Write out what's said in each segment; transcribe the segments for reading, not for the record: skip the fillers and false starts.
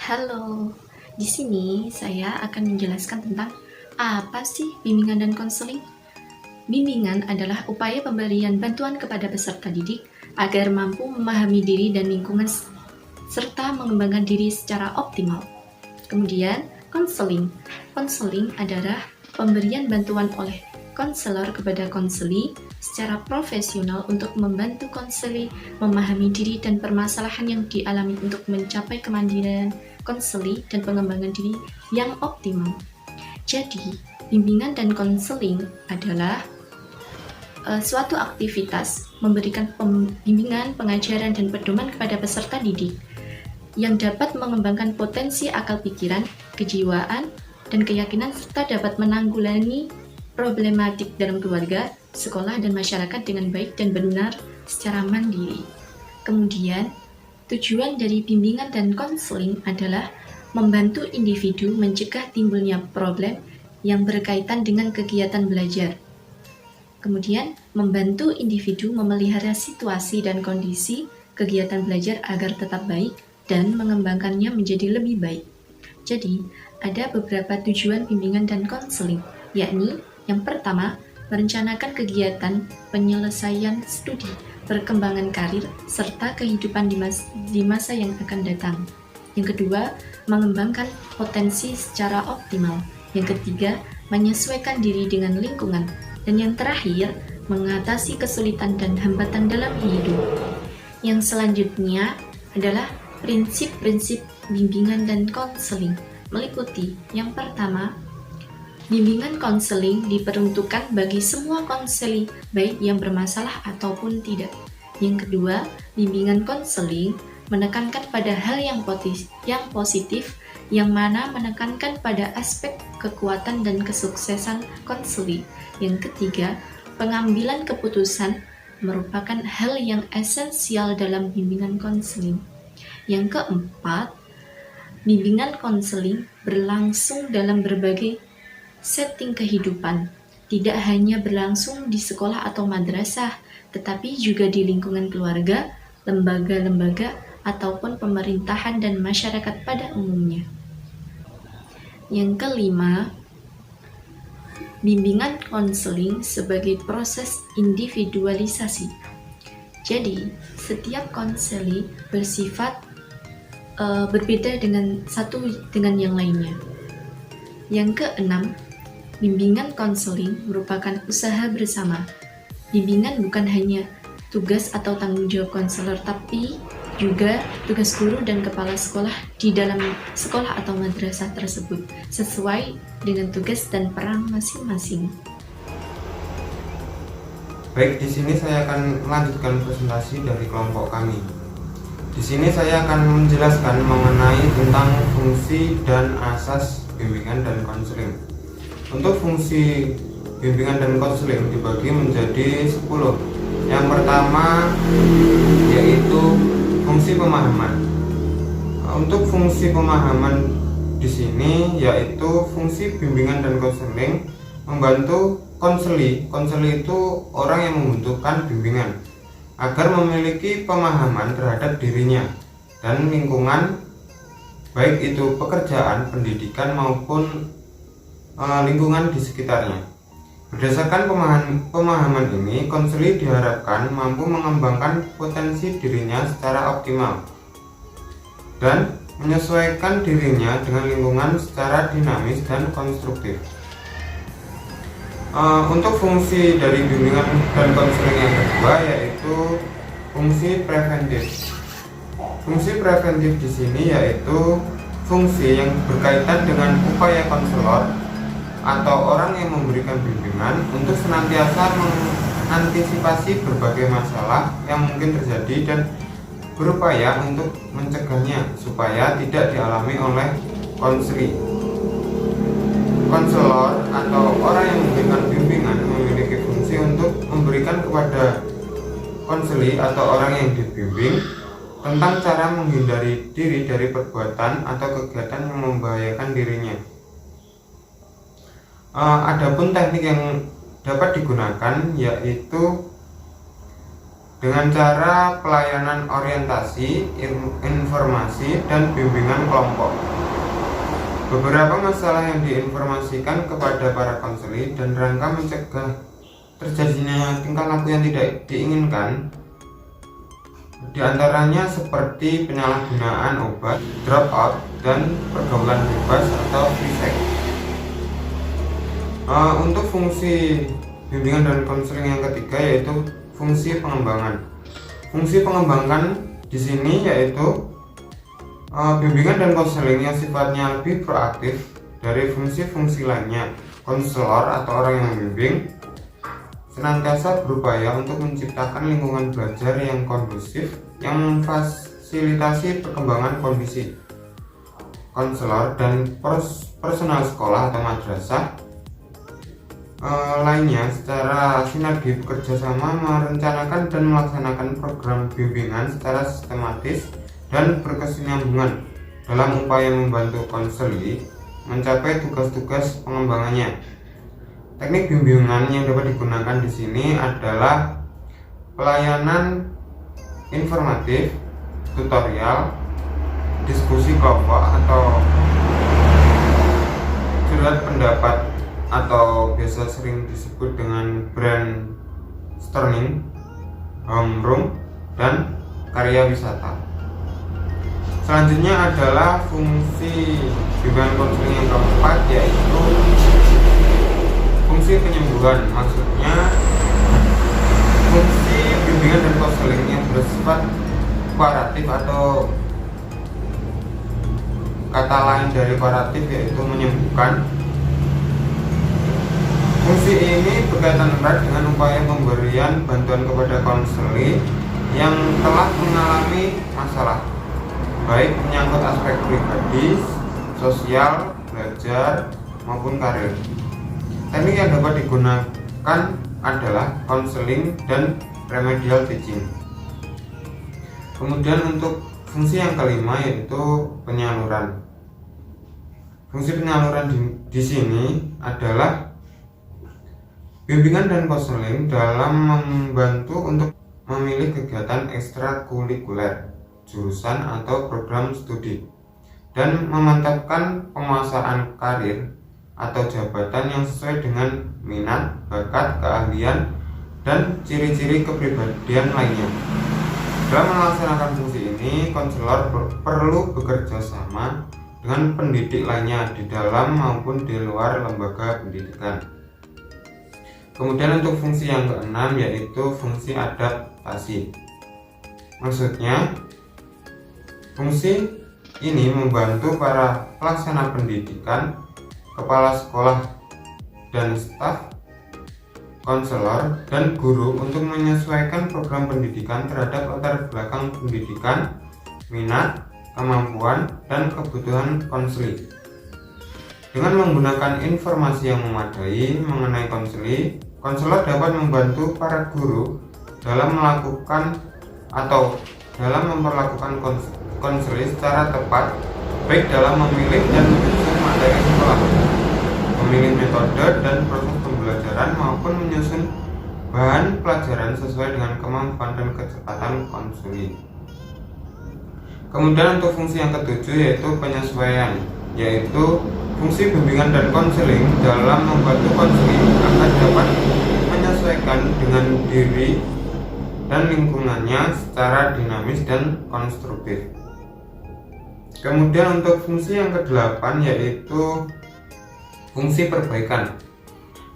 Halo, di sini saya akan menjelaskan tentang apa sih bimbingan dan konseling. Bimbingan adalah upaya pemberian bantuan kepada peserta didik agar mampu memahami diri dan lingkungan serta mengembangkan diri secara optimal. Kemudian, konseling. Konseling adalah pemberian bantuan oleh konselor kepada konseli secara profesional untuk membantu konseli memahami diri dan permasalahan yang dialami untuk mencapai kemandirian konseli dan pengembangan diri yang optimal. Jadi, bimbingan dan konseling adalah suatu aktivitas memberikan bimbingan, pengajaran, dan pedoman kepada peserta didik yang dapat mengembangkan potensi akal pikiran, kejiwaan, dan keyakinan serta dapat menanggulangi problematik dalam keluarga, sekolah, dan masyarakat dengan baik dan benar secara mandiri. Kemudian, tujuan dari bimbingan dan konseling adalah membantu individu mencegah timbulnya problem yang berkaitan dengan kegiatan belajar. Kemudian, membantu individu memelihara situasi dan kondisi kegiatan belajar agar tetap baik dan mengembangkannya menjadi lebih baik. Jadi, ada beberapa tujuan bimbingan dan konseling, yakni yang pertama, merencanakan kegiatan penyelesaian studi, perkembangan karir, serta kehidupan di masa yang akan datang. Yang kedua, mengembangkan potensi secara optimal. Yang ketiga, menyesuaikan diri dengan lingkungan. Dan yang terakhir, mengatasi kesulitan dan hambatan dalam hidup. Yang selanjutnya adalah prinsip-prinsip bimbingan dan konseling, meliputi yang pertama, bimbingan konseling diperuntukkan bagi semua konseli, baik yang bermasalah ataupun tidak. Yang kedua, bimbingan konseling menekankan pada hal yang positif, yang mana menekankan pada aspek kekuatan dan kesuksesan konseli. Yang ketiga, pengambilan keputusan merupakan hal yang esensial dalam bimbingan konseling. Yang keempat, bimbingan konseling berlangsung dalam berbagai setting kehidupan, tidak hanya berlangsung di sekolah atau madrasah, tetapi juga di lingkungan keluarga, lembaga-lembaga, ataupun pemerintahan dan masyarakat pada umumnya. Yang kelima, bimbingan konseling sebagai proses individualisasi. Jadi, setiap konseli bersifat berbeda dengan satu dengan yang lainnya. Yang keenam, bimbingan konseling merupakan usaha bersama. Bimbingan bukan hanya tugas atau tanggung jawab konselor, tapi juga tugas guru dan kepala sekolah di dalam sekolah atau madrasah tersebut, sesuai dengan tugas dan peran masing-masing. Baik, di sini saya akan melanjutkan presentasi dari kelompok kami. Di sini saya akan menjelaskan mengenai tentang fungsi dan asas bimbingan dan konseling. Untuk fungsi bimbingan dan konseling dibagi menjadi 10. Yang pertama yaitu fungsi pemahaman. Untuk fungsi pemahaman di sini yaitu fungsi bimbingan dan konseling membantu konseli. Konseli itu orang yang membutuhkan bimbingan agar memiliki pemahaman terhadap dirinya dan lingkungan, baik itu pekerjaan, pendidikan maupun lingkungan di sekitarnya. Berdasarkan pemahaman ini, konseli diharapkan mampu mengembangkan potensi dirinya secara optimal dan menyesuaikan dirinya dengan lingkungan secara dinamis dan konstruktif. Untuk fungsi dari bimbingan dan konseling yang kedua yaitu fungsi preventif. Fungsi preventif di sini yaitu fungsi yang berkaitan dengan upaya konselor atau orang yang memberikan bimbingan untuk senantiasa mengantisipasi berbagai masalah yang mungkin terjadi dan berupaya untuk mencegahnya supaya tidak dialami oleh konseli. Konselor atau orang yang memberikan bimbingan memiliki fungsi untuk memberikan kepada konseli atau orang yang dibimbing tentang cara menghindari diri dari perbuatan atau kegiatan yang membahayakan dirinya. Adapun teknik yang dapat digunakan yaitu dengan cara pelayanan orientasi, informasi, dan bimbingan kelompok. Beberapa masalah yang diinformasikan kepada para konseli dan rangka mencegah terjadinya tingkah laku yang tidak diinginkan, diantaranya seperti penyalahgunaan obat, dropout, dan pergaulan bebas atau free sex. Untuk fungsi bimbingan dan konseling yang ketiga yaitu fungsi pengembangan. Fungsi pengembangan di sini yaitu bimbingan dan konseling yang sifatnya lebih proaktif dari fungsi-fungsi lainnya. Konselor atau orang yang membimbing senantiasa berupaya untuk menciptakan lingkungan belajar yang kondusif yang memfasilitasi perkembangan kondisi konselor dan personal sekolah atau madrasah lainnya secara sinergi bekerja sama merencanakan dan melaksanakan program bimbingan secara sistematis dan berkesinambungan dalam upaya membantu konseli mencapai tugas-tugas pengembangannya. Teknik bimbingan yang dapat digunakan di sini adalah pelayanan informatif, tutorial, diskusi kelompok atau curhat pendapat atau biasa sering disebut dengan brainstorming, homeroom, dan karya wisata. Selanjutnya adalah fungsi bimbingan konseling yang keempat yaitu fungsi penyembuhan. Maksudnya fungsi bimbingan dan konseling yang bersifat kuratif atau kata lain dari kuratif yaitu menyembuhkan. Fungsi ini berkaitan erat dengan upaya pemberian bantuan kepada konseli yang telah mengalami masalah, baik menyangkut aspek pribadi, sosial, belajar, maupun karir. Teknik yang dapat digunakan adalah konseling dan remedial teaching. Kemudian untuk fungsi yang kelima yaitu penyaluran. Fungsi penyaluran di sini adalah bimbingan dan konseling dalam membantu untuk memilih kegiatan ekstrakurikuler, jurusan atau program studi, dan memantapkan penguasaan karir atau jabatan yang sesuai dengan minat, bakat, keahlian, dan ciri-ciri kepribadian lainnya. Dalam melaksanakan fungsi ini, konselor perlu bekerja sama dengan pendidik lainnya di dalam maupun di luar lembaga pendidikan. Kemudian untuk fungsi yang keenam yaitu fungsi adaptasi. Maksudnya, fungsi ini membantu para pelaksana pendidikan, kepala sekolah, dan staf, konselor, dan guru untuk menyesuaikan program pendidikan terhadap latar belakang pendidikan, minat, kemampuan, dan kebutuhan konseli. Dengan menggunakan informasi yang memadai mengenai konseli, konselor dapat membantu para guru dalam melakukan atau dalam memperlakukan konseli secara tepat, baik dalam memilih dan menyusun materi sekolah, memilih metode dan proses pembelajaran, maupun menyusun bahan pelajaran sesuai dengan kemampuan dan kecepatan konseli. Kemudian untuk fungsi yang ketujuh yaitu penyesuaian, yaitu fungsi bimbingan dan konseling dalam membantu konseli agar dapat menyesuaikan dengan diri dan lingkungannya secara dinamis dan konstruktif. Kemudian untuk fungsi yang kedelapan yaitu fungsi perbaikan.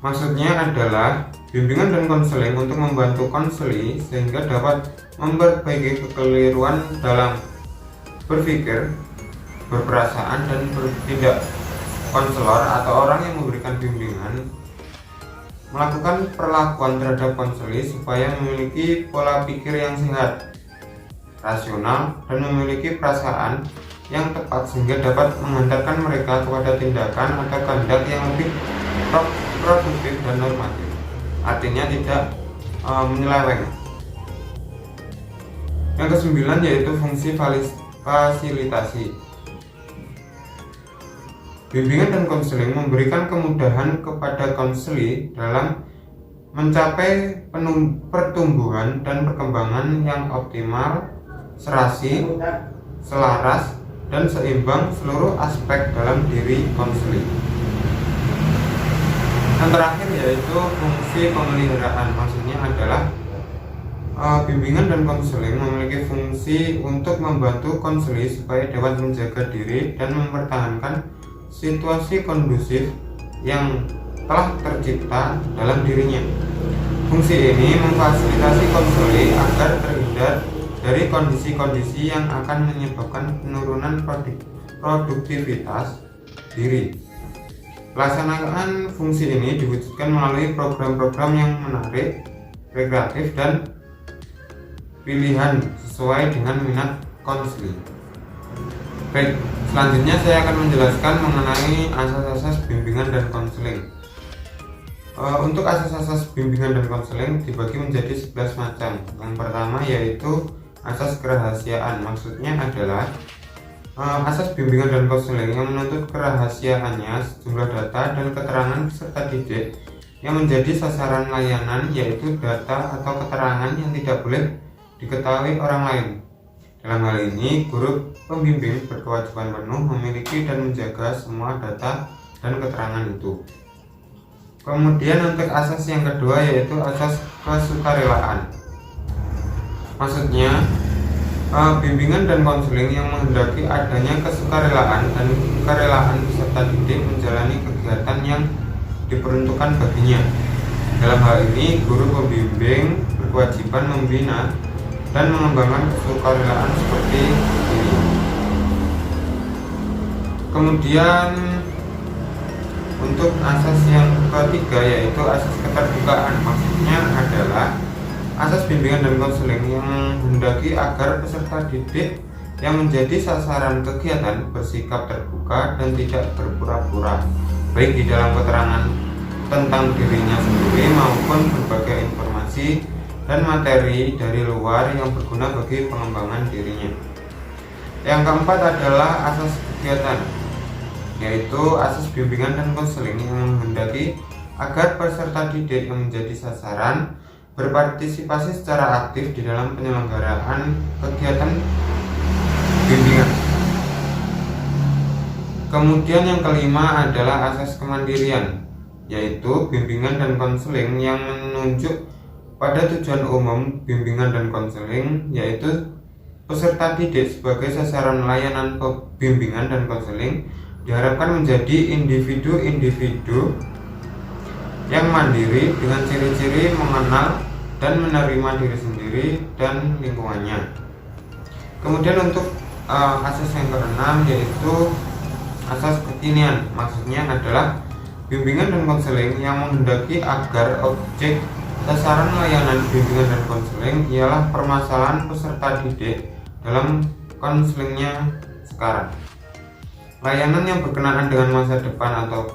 Maksudnya adalah bimbingan dan konseling untuk membantu konseli sehingga dapat memperbaiki kekeliruan dalam berpikir, berperasaan, dan bertindak. Konselor atau orang yang memberikan bimbingan melakukan perlakuan terhadap konseli supaya memiliki pola pikir yang sehat, rasional, dan memiliki perasaan yang tepat sehingga dapat menghantarkan mereka kepada tindakan atau kehendak yang lebih produktif dan normatif. Artinya tidak menyeleweng. Yang kesembilan yaitu fungsi fasilitasi. Bimbingan dan konseling memberikan kemudahan kepada konseli dalam mencapai pertumbuhan dan perkembangan yang optimal, serasi, selaras, dan seimbang seluruh aspek dalam diri konseling. Yang terakhir yaitu fungsi pemeliharaan, maksudnya adalah bimbingan dan konseling memiliki fungsi untuk membantu konseli supaya dapat menjaga diri dan mempertahankan situasi kondusif yang telah tercipta dalam dirinya. Fungsi ini memfasilitasi konseli agar terhindar dari kondisi-kondisi yang akan menyebabkan penurunan produktivitas diri. Pelaksanaan fungsi ini diwujudkan melalui program-program yang menarik, rekreatif, dan pilihan sesuai dengan minat konseli. Baik, selanjutnya saya akan menjelaskan mengenai asas-asas bimbingan dan konseling. Untuk asas-asas bimbingan dan konseling dibagi menjadi 11 macam. Yang pertama yaitu asas kerahasiaan, maksudnya adalah asas bimbingan dan konseling yang menuntut kerahasiaannya sejumlah data dan keterangan peserta didik yang menjadi sasaran layanan, yaitu data atau keterangan yang tidak boleh diketahui orang lain. Dalam hal ini, guru pembimbing berkewajiban penuh memiliki dan menjaga semua data dan keterangan itu. Kemudian untuk asas yang kedua yaitu asas kesukarelaan. Maksudnya, bimbingan dan konseling yang menghendaki adanya kesukarelaan dan kerelaan peserta didik menjalani kegiatan yang diperuntukkan baginya. Dalam hal ini, guru pembimbing berkewajiban membina dan mengembangkan kesukarelaan seperti ini. Kemudian untuk asas yang ketiga yaitu asas keterbukaan, maksudnya adalah asas bimbingan dan konseling yang menghendaki agar peserta didik yang menjadi sasaran kegiatan bersikap terbuka dan tidak berpura-pura, baik di dalam keterangan tentang dirinya sendiri maupun berbagai informasi dan materi dari luar yang berguna bagi pengembangan dirinya. Yang keempat adalah asas kegiatan, yaitu asas bimbingan dan konseling yang menghendaki agar peserta didik yang menjadi sasaran berpartisipasi secara aktif di dalam penyelenggaraan kegiatan bimbingan. Kemudian yang kelima adalah asas kemandirian, yaitu bimbingan dan konseling yang menunjuk pada tujuan umum bimbingan dan konseling, yaitu peserta didik sebagai sasaran layanan bimbingan dan konseling diharapkan menjadi individu-individu yang mandiri dengan ciri-ciri mengenal dan menerima diri sendiri dan lingkungannya. Kemudian untuk asas yang keenam yaitu asas kekinian, maksudnya adalah bimbingan dan konseling yang menghendaki agar objek sasaran layanan bimbingan dan konseling ialah permasalahan peserta didik dalam konselingnya sekarang. Layanan yang berkenaan dengan masa depan atau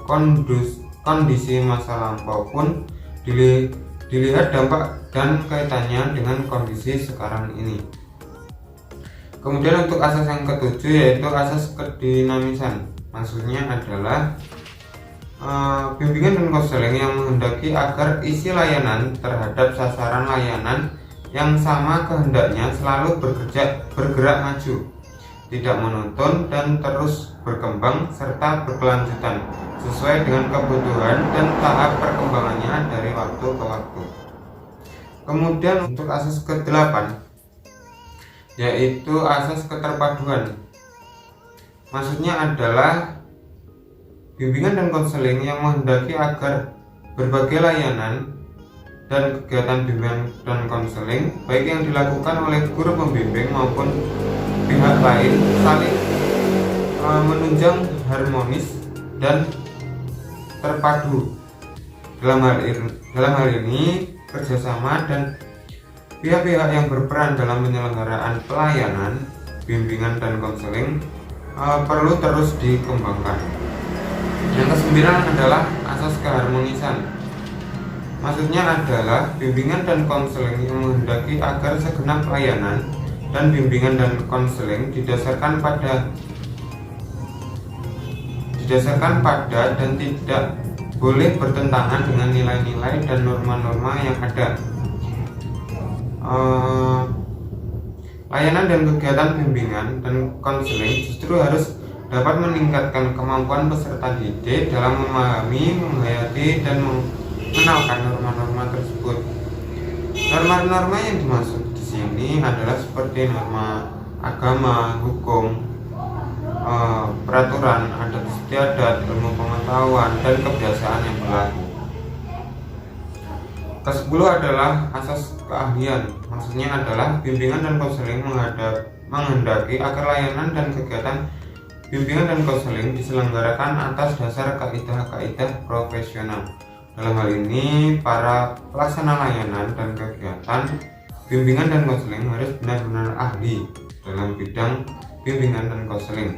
kondisi masa lampau pun dilihat dampak dan kaitannya dengan kondisi sekarang ini. Kemudian untuk asas yang ketujuh yaitu asas kedinamisan, maksudnya adalah bimbingan dan konseling yang menghendaki agar isi layanan terhadap sasaran layanan yang sama kehendaknya selalu bergerak maju, tidak monoton dan terus berkembang serta berkelanjutan sesuai dengan kebutuhan dan tahap perkembangannya dari waktu ke waktu. Kemudian untuk asas ke-8 yaitu asas keterpaduan, maksudnya adalah bimbingan dan konseling yang menghendaki agar berbagai layanan dan kegiatan bimbingan dan konseling baik yang dilakukan oleh guru pembimbing maupun pihak lain saling menunjang harmonis dan terpadu. Dalam hal ini kerjasama dan pihak-pihak yang berperan dalam penyelenggaraan pelayanan bimbingan dan konseling perlu terus dikembangkan. Yang kesembilan adalah asas keharmonisan, maksudnya adalah bimbingan dan konseling yang menghendaki agar segenap layanan dan bimbingan dan konseling didasarkan pada dan tidak boleh bertentangan dengan nilai-nilai dan norma-norma yang ada. Layanan dan kegiatan bimbingan dan konseling justru harus dapat meningkatkan kemampuan peserta didik dalam memahami, menghayati, dan mengenalkan norma-norma tersebut. Norma-norma yang dimaksud di sini adalah seperti norma agama, hukum, peraturan, adat istiadat, ilmu pengetahuan, dan kebiasaan yang berlaku. Ke-10 adalah asas keahlian. Maksudnya adalah bimbingan dan konseling menghendaki agar layanan dan kegiatan bimbingan dan konseling diselenggarakan atas dasar kaidah-kaidah profesional. Dalam hal ini, para pelaksana layanan dan kegiatan bimbingan dan konseling harus benar-benar ahli dalam bidang bimbingan dan konseling.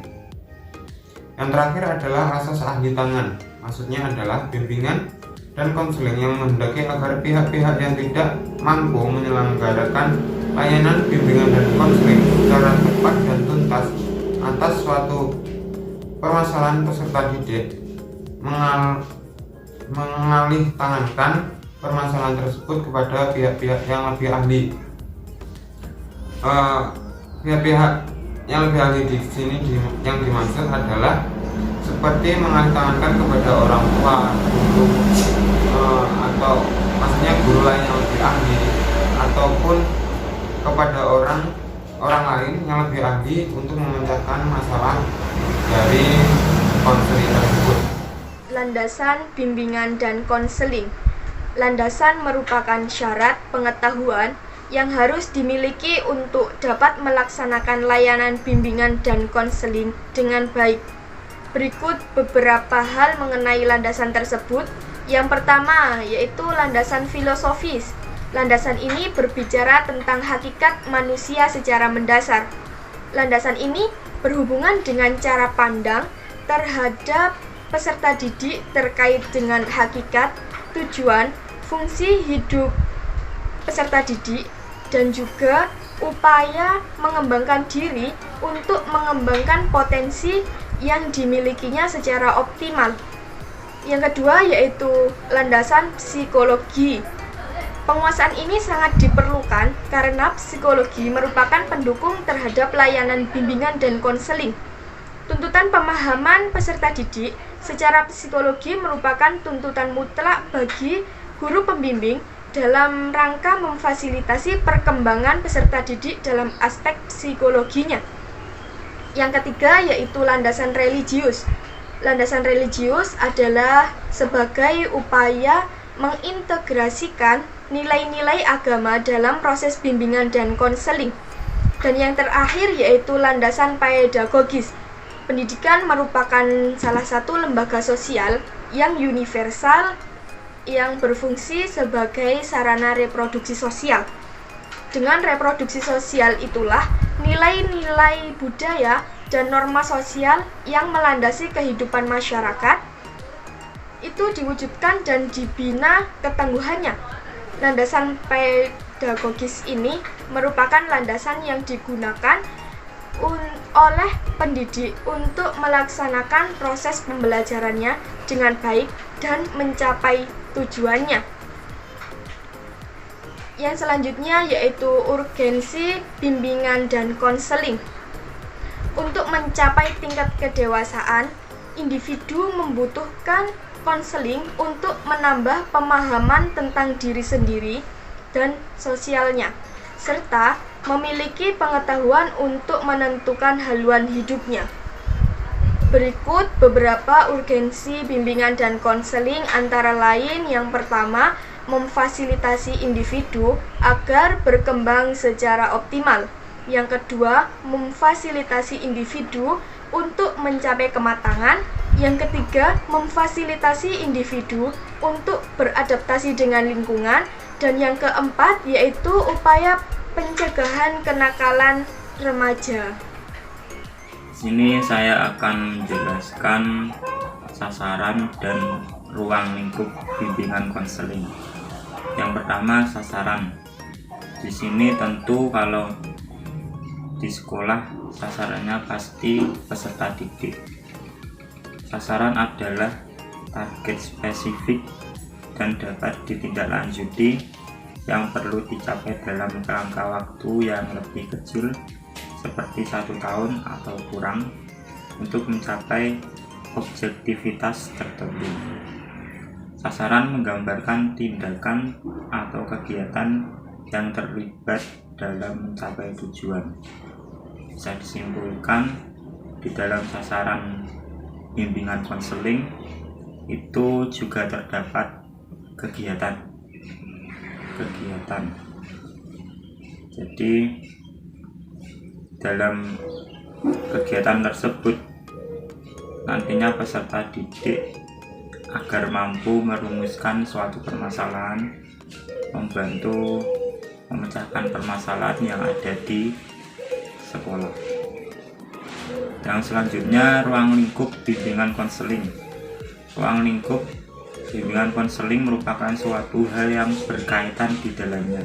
Yang terakhir adalah asas ahli tangan. Maksudnya adalah bimbingan dan konseling yang menghendaki agar pihak-pihak yang tidak mampu menyelenggarakan layanan bimbingan dan konseling secara tepat dan tuntas atas suatu permasalahan peserta didik mengalih tangankan permasalahan tersebut kepada pihak-pihak yang lebih ahli. Pihak-pihak yang lebih ahli di sini yang dimaksud adalah seperti mengalihtangankan kepada orang tua, guru, atau maksudnya guru lain yang lebih ahli, ataupun kepada orang lain yang lebih ahli untuk memecahkan masalah dari konseling tersebut. Landasan bimbingan dan konseling. Landasan merupakan syarat pengetahuan yang harus dimiliki untuk dapat melaksanakan layanan bimbingan dan konseling dengan baik. Berikut beberapa hal mengenai landasan tersebut. Yang pertama yaitu landasan filosofis. Landasan ini berbicara tentang hakikat manusia secara mendasar. Landasan ini berhubungan dengan cara pandang terhadap peserta didik terkait dengan hakikat, tujuan, fungsi hidup peserta didik, dan juga upaya mengembangkan diri untuk mengembangkan potensi yang dimilikinya secara optimal. Yang kedua yaitu landasan psikologi. Penguasaan ini sangat diperlukan karena psikologi merupakan pendukung terhadap layanan bimbingan dan konseling. Tuntutan pemahaman peserta didik secara psikologi merupakan tuntutan mutlak bagi guru pembimbing dalam rangka memfasilitasi perkembangan peserta didik dalam aspek psikologinya. Yang ketiga yaitu landasan religius. Landasan religius adalah sebagai upaya mengintegrasikan nilai-nilai agama dalam proses bimbingan dan konseling. Dan yang terakhir yaitu landasan pedagogis. Pendidikan merupakan salah satu lembaga sosial yang universal yang berfungsi sebagai sarana reproduksi sosial. Dengan reproduksi sosial itulah nilai-nilai budaya dan norma sosial yang melandasi kehidupan masyarakat itu diwujudkan dan dibina ketangguhannya. Landasan pedagogis ini merupakan landasan yang digunakan oleh pendidik untuk melaksanakan proses pembelajarannya dengan baik dan mencapai tujuannya. Yang selanjutnya yaitu urgensi bimbingan dan konseling. Untuk mencapai tingkat kedewasaan, individu membutuhkan konseling untuk menambah pemahaman tentang diri sendiri dan sosialnya, serta memiliki pengetahuan untuk menentukan haluan hidupnya. Berikut beberapa urgensi bimbingan dan konseling antara lain. Yang pertama, memfasilitasi individu agar berkembang secara optimal. Yang kedua, memfasilitasi individu untuk mencapai kematangan. Yang ketiga, memfasilitasi individu untuk beradaptasi dengan lingkungan. Dan yang keempat, yaitu upaya pencegahan kenakalan remaja. Sini saya akan menjelaskan sasaran dan ruang lingkup bimbingan konseling. Yang pertama, sasaran. Di sini tentu kalau di sekolah sasarannya pasti peserta didik. Sasaran adalah target spesifik dan dapat ditindaklanjuti yang perlu dicapai dalam jangka waktu yang lebih kecil seperti 1 tahun atau kurang untuk mencapai objektivitas tertentu. Sasaran menggambarkan tindakan atau kegiatan yang terlibat dalam mencapai tujuan. Bisa disimpulkan di dalam sasaran bimbingan konseling itu juga terdapat kegiatan. Jadi dalam kegiatan tersebut nantinya peserta didik agar mampu merumuskan suatu permasalahan, membantu memecahkan permasalahan yang ada di sekolah. Yang selanjutnya, ruang lingkup bimbingan konseling. Ruang lingkup bimbingan konseling merupakan suatu hal yang berkaitan di dalamnya.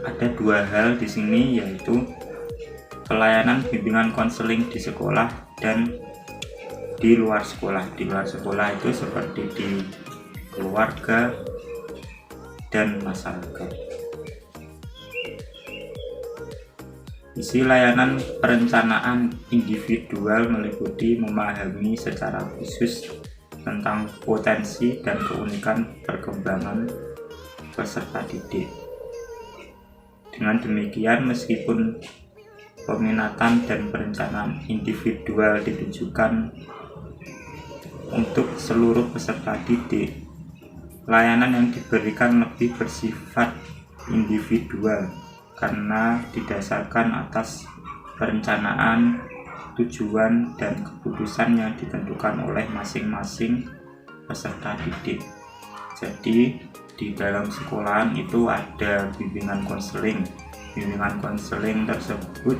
Ada 2 hal di sini, yaitu pelayanan bimbingan konseling di sekolah dan di luar sekolah. Di luar sekolah itu seperti di keluarga dan masyarakat. Isi layanan perencanaan individual meliputi memahami secara khusus tentang potensi dan keunikan perkembangan peserta didik. Dengan demikian, meskipun peminatan dan perencanaan individual ditujukan untuk seluruh peserta didik, layanan yang diberikan lebih bersifat individual karena didasarkan atas perencanaan, tujuan, dan keputusan yang ditentukan oleh masing-masing peserta didik. Jadi di dalam sekolahan itu ada bimbingan konseling. Bimbingan konseling tersebut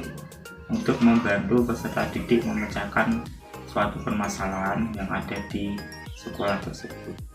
untuk membantu peserta didik memecahkan suatu permasalahan yang ada di sekolah tersebut.